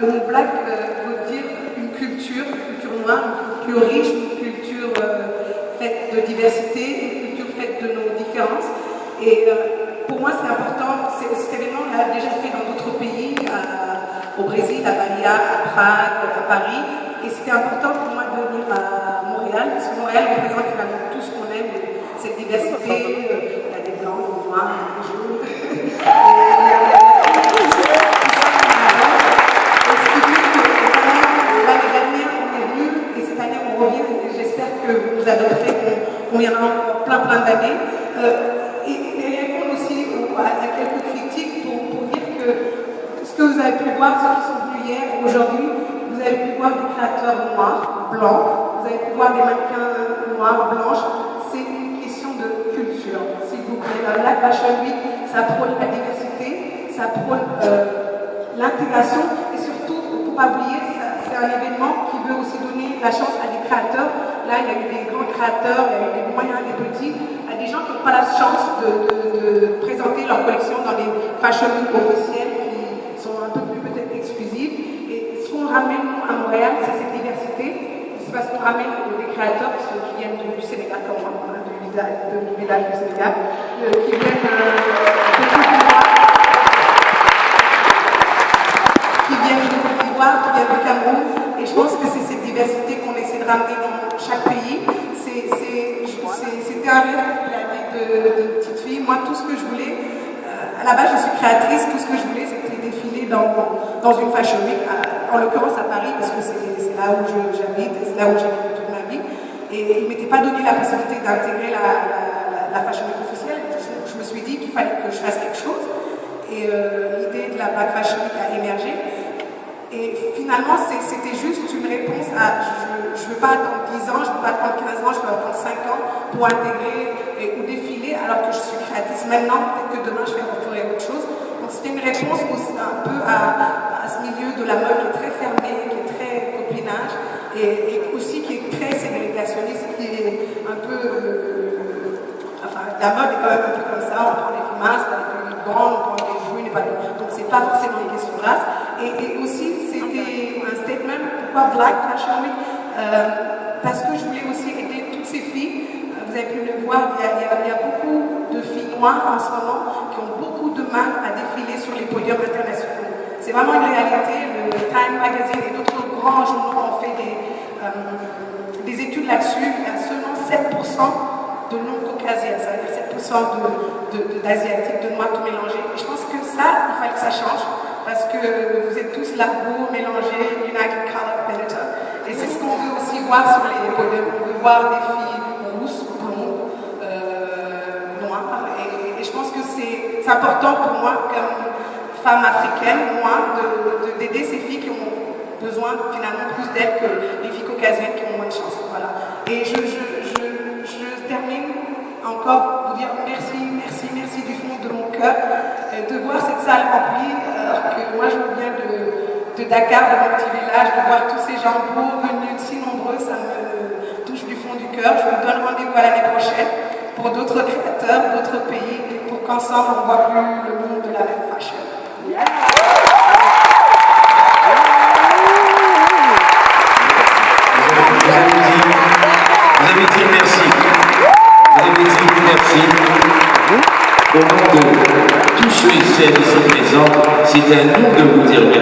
Le mot black veut dire une culture noire, une culture riche, une culture faite de diversité, une culture faite de nos différences. Et pour moi, c'est important, cet événement l'a déjà fait dans d'autres pays, au Brésil, à Bahia, à Prague, à Paris. Et c'était important pour moi de venir à Montréal, parce que Montréal représente finalement tout ce qu'on aime, cette diversité. Il y a des blancs, des noirs, des jaunes. Vous adopterez, on viendra encore plein d'années. Et répondre aussi à quelques critiques pour dire que ce que vous avez pu voir, ceux qui sont venus hier, aujourd'hui, vous avez pu voir des créateurs noirs, blancs, vous avez pu voir des mannequins noirs, blanches. C'est une question de culture, s'il vous plaît. La Black Fashion Week, ça prône la diversité, ça prône l'intégration et surtout, il ne faut pas oublier, c'est un événement qui veut aussi donner la chance à des créateurs. Là, il y a eu des grands créateurs, il y a eu des moyens, des petits, à des gens qui n'ont pas la chance de présenter leur collection dans des fashion week officielles qui sont un peu plus peut-être exclusives. Et ce qu'on ramène, nous, à Montréal, c'est cette diversité. C'est parce qu'on ramène des créateurs qui viennent du Sénégal, comme moi, du village du Sénégal, qui viennent de Côte d'Ivoire, qui viennent du Cameroun. Et je pense que c'est cette diversité qu'on essaie de ramener dans chaque pays. C'était un rêve de petite fille. Moi, tout ce que je voulais, à la base, je suis créatrice, tout ce que je voulais, c'était défiler dans une fashion week, en l'occurrence à Paris, parce que c'est là où j'habite, c'est là où j'ai vécu toute ma vie. Et il ne m'était pas donné la possibilité d'intégrer la fashion week officielle. Je me suis dit qu'il fallait que je fasse quelque chose. Et l'idée de la Black Fashion Week a émergé. Et finalement, c'était juste une réponse à je ne veux pas attendre 10 ans, je ne veux pas attendre 15 ans, je veux attendre 5 ans pour intégrer ou défiler alors que je suis créatrice maintenant, peut-être que demain je ferai autre chose. Donc c'était une réponse aussi un peu à ce milieu de la mode qui est très fermé, qui est très copinage et aussi qui est très ségrégationniste, qui est un peu. Enfin, la mode est quand même un peu comme ça, on prend les filles minces, les plus grandes, on prend les brunes, donc c'est pas forcément une question de race. Et aussi, c'était un statement, pourquoi Black Fashion Week parce que je voulais aussi aider toutes ces filles. Vous avez pu le voir, il y a beaucoup de filles noires en ce moment qui ont beaucoup de mal à défiler sur les podiums internationaux. C'est vraiment une réalité. Le Time Magazine et d'autres grands journaux ont fait des études là-dessus. Il y a seulement 7% de non-caucasiens, ça veut dire 7% d'asiatiques, de noirs tout mélangés. Et je pense que ça, il fallait que ça change. Parce que vous êtes tous là, beaux, mélangés, United Color Better. Et c'est ce qu'on veut aussi voir sur les podiums. On veut voir des filles rousses, blondes, noires. Et je pense que c'est important pour moi, comme femme africaine, moi, d'aider ces filles qui ont besoin finalement plus d'aide que les filles caucasiennes qui ont moins de chance. Voilà. Et je termine encore pour vous dire merci du fond de mon cœur de voir cette salle remplie, alors que moi je viens de Dakar, de mon petit village, de voir tous ces gens beaux venus si nombreux, ça me touche du fond du cœur. Je vous donne rendez-vous à l'année prochaine pour d'autres créateurs, d'autres pays, et pour qu'ensemble on voit plus le monde de la même fashion. Yeah. Vous avez dit merci. Vous avez dit merci. Au nom de tous ceux et celles ici présents, c'est à nous de vous dire merci.